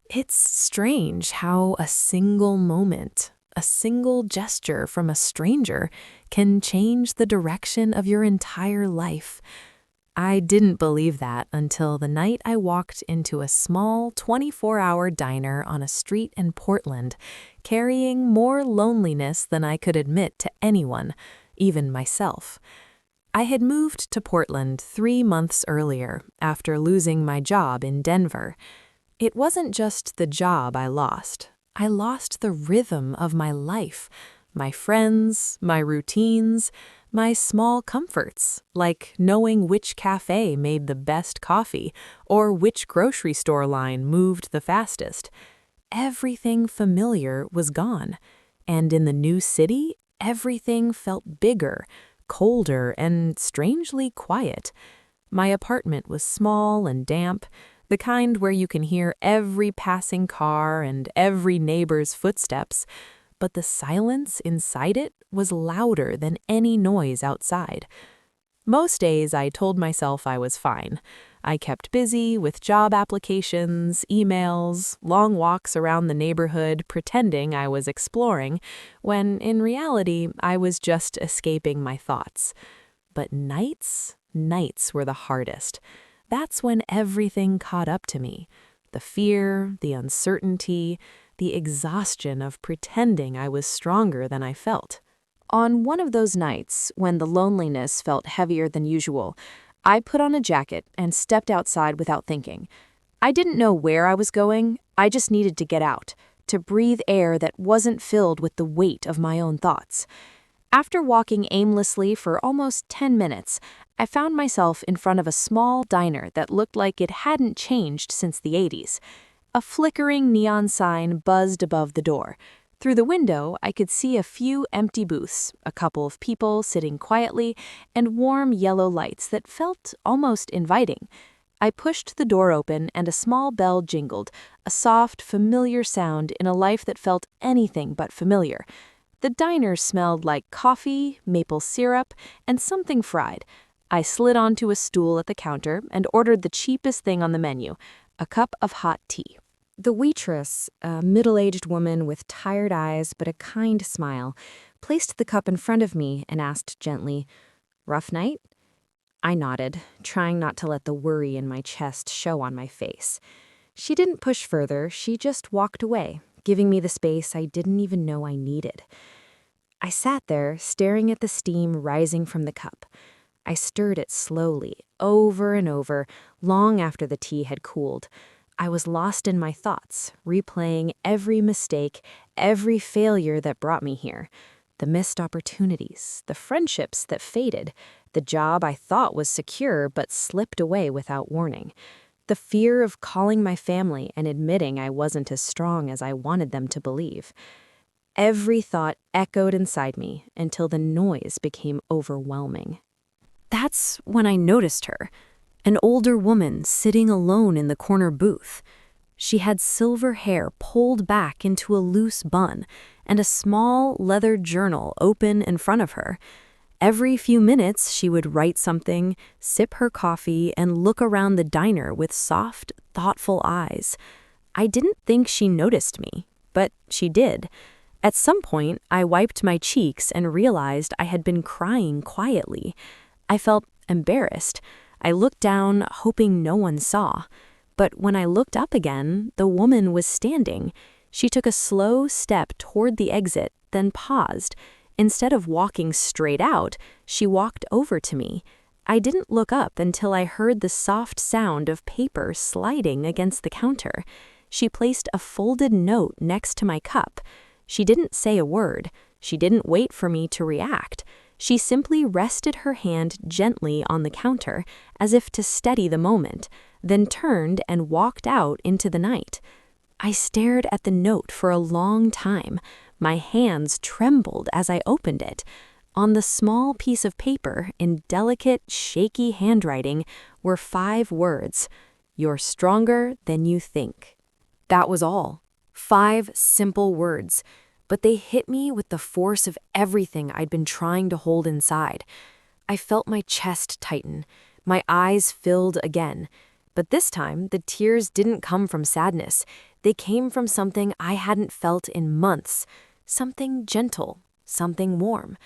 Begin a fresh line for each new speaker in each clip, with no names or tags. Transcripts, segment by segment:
It's strange how a single moment, a single gesture from a stranger can change the direction of your entire life. I didn't believe that until the night I walked into a small 24-hour diner on a street in Portland, carrying more loneliness than I could admit to anyone, even myself. I had moved to Portland 3 months earlier after losing my job in Denver. It wasn't just the job I lost. I lost the rhythm of my life, my friends, my routines, my small comforts, like knowing which cafe made the best coffee or which grocery store line moved the fastest. Everything familiar was gone, and in the new city, everything felt bigger, colder, and strangely quiet. My apartment was small and damp, the kind where you can hear every passing car and every neighbor's footsteps, but the silence inside it was louder than any noise outside. Most days I told myself I was fine. I kept busy with job applications, emails, long walks around the neighborhood pretending I was exploring, when in reality I was just escaping my thoughts. But nights were the hardest. That's when everything caught up to me. The fear, the uncertainty, the exhaustion of pretending I was stronger than I felt. On one of those nights, when the loneliness felt heavier than usual, I put on a jacket and stepped outside without thinking. I didn't know where I was going, I just needed to get out, to breathe air that wasn't filled with the weight of my own thoughts. After walking aimlessly for almost 10 minutes, I found myself in front of a small diner that looked like it hadn't changed since the 80s. A flickering neon sign buzzed above the door. Through the window, I could see a few empty booths, a couple of people sitting quietly, and warm yellow lights that felt almost inviting. I pushed the door open and a small bell jingled, a soft, familiar sound in a life that felt anything but familiar. The diner smelled like coffee, maple syrup, and something fried. I slid onto a stool at the counter and ordered the cheapest thing on the menu, a cup of hot tea. The waitress, a middle-aged woman with tired eyes but a kind smile, placed the cup in front of me and asked gently, "Rough night?" I nodded, trying not to let the worry in my chest show on my face. She didn't push further, she just walked away, giving me the space I didn't even know I needed. I sat there, staring at the steam rising from the cup. I stirred it slowly, over and over, long after the tea had cooled. I was lost in my thoughts, replaying every mistake, every failure that brought me here. The missed opportunities, the friendships that faded, the job I thought was secure but slipped away without warning. The fear of calling my family and admitting I wasn't as strong as I wanted them to believe. Every thought echoed inside me until the noise became overwhelming. That's when I noticed her, an older woman sitting alone in the corner booth. She had silver hair pulled back into a loose bun and a small leather journal open in front of her. Every few minutes, she would write something, sip her coffee, and look around the diner with soft, thoughtful eyes. I didn't think she noticed me, but she did. At some point, I wiped my cheeks and realized I had been crying quietly. I felt embarrassed. I looked down, hoping no one saw. But when I looked up again, the woman was standing. She took a slow step toward the exit, then paused. Instead of walking straight out, she walked over to me. I didn't look up until I heard the soft sound of paper sliding against the counter. She placed a folded note next to my cup. She didn't say a word. She didn't wait for me to react. She simply rested her hand gently on the counter, as if to steady the moment, then turned and walked out into the night. I stared at the note for a long time. My hands trembled as I opened it. On the small piece of paper, in delicate, shaky handwriting, were 5 words: "You're stronger than you think." That was all. 5 simple words. But they hit me with the force of everything I'd been trying to hold inside. I felt my chest tighten. My eyes filled again. But this time, the tears didn't come from sadness. They came from something I hadn't felt in months, something gentle, something warm.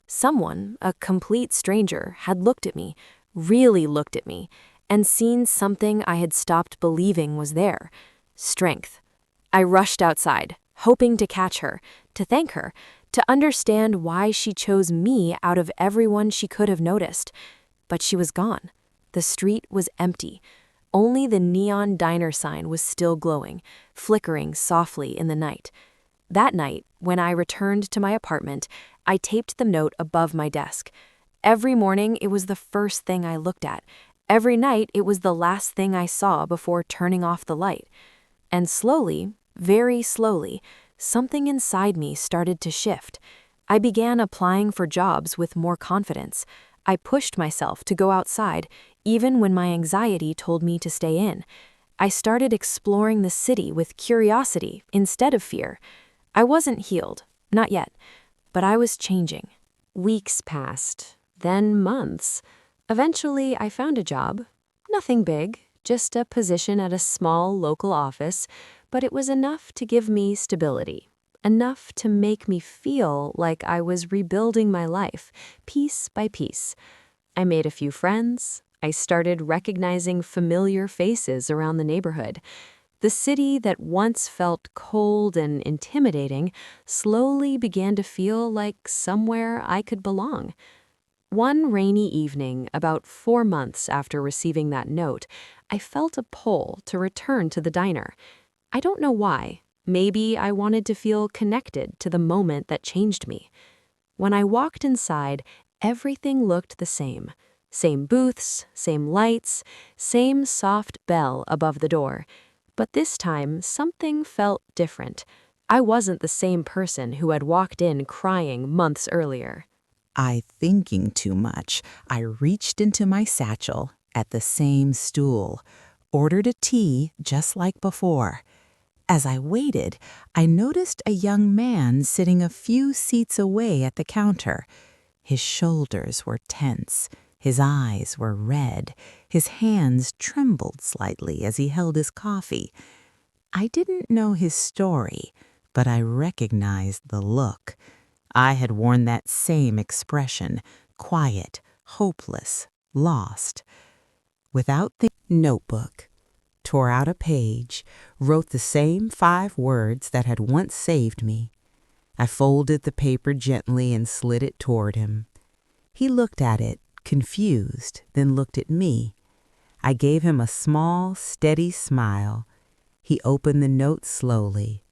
Someone, a complete stranger, had looked at me, really looked at me, and seen something I had stopped believing was there: strength. I rushed outside, hoping to catch her, to thank her, to understand why she chose me out of everyone she could have noticed. But she was gone. The street was empty. Only the neon diner sign was still glowing, flickering softly in the night. That night, when I returned to my apartment, I taped the note above my desk. Every morning, it was the first thing I looked at. Every night, it was the last thing I saw before turning off the light. And slowly, very slowly, something inside me started to shift. I began applying for jobs with more confidence. I pushed myself to go outside, even when my anxiety told me to stay in. I started exploring the city with curiosity instead of fear. I wasn't healed, not yet, but I was changing. Weeks passed, then months. Eventually, I found a job. Nothing big, just a position at a small local office, but it was enough to give me stability, enough to make me feel like I was rebuilding my life, piece by piece. I made a few friends. I started recognizing familiar faces around the neighborhood. The city that once felt cold and intimidating slowly began to feel like somewhere I could belong. One rainy evening, about 4 months after receiving that note, I felt a pull to return to the diner. I don't know why. Maybe I wanted to feel connected to the moment that changed me. When I walked inside, everything looked the same. Same booths, same lights, same soft bell above the door. But this time, something felt different. I wasn't the same person who had walked in crying months earlier.
Thinking too much, I reached into my satchel at the same stool, ordered a tea just like before. As I waited, I noticed a young man sitting a few seats away at the counter. His shoulders were tense, his eyes were red, his hands trembled slightly as he held his coffee. I didn't know his story, but I recognized the look. I had worn that same expression, quiet, hopeless, lost. Without the notebook, tore out a page, wrote the same 5 words that had once saved me. I folded the paper gently and slid it toward him. He looked at it, confused, then looked at me. I gave him a small, steady smile. He opened the note slowly.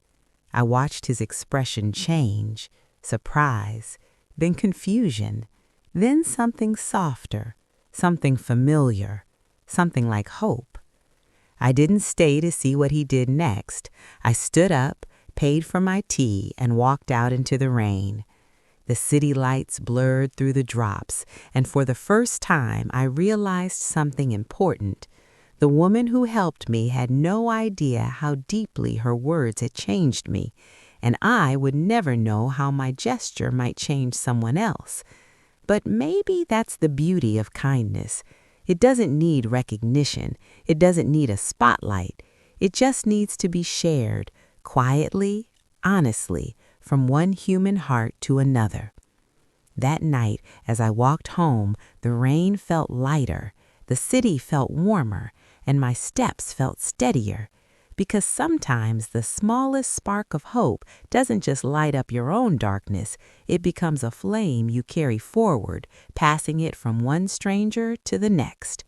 I watched his expression change. Surprise, then confusion, then something softer, something familiar, something like hope. I didn't stay to see what he did next. I stood up, paid for my tea, and walked out into the rain. The city lights blurred through the drops, and for the first time I realized something important. The woman who helped me had no idea how deeply her words had changed me, and I would never know how my gesture might change someone else. But maybe that's the beauty of kindness. It doesn't need recognition. It doesn't need a spotlight. It just needs to be shared, quietly, honestly, from one human heart to another. That night, as I walked home, the rain felt lighter, the city felt warmer, and my steps felt steadier. Because sometimes the smallest spark of hope doesn't just light up your own darkness, it becomes a flame you carry forward, passing it from one stranger to the next.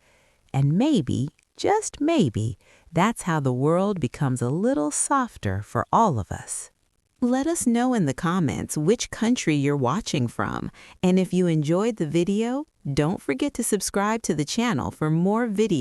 And maybe, just maybe, that's how the world becomes a little softer for all of us. Let us know in the comments which country you're watching from, and if you enjoyed the video, don't forget to subscribe to the channel for more videos.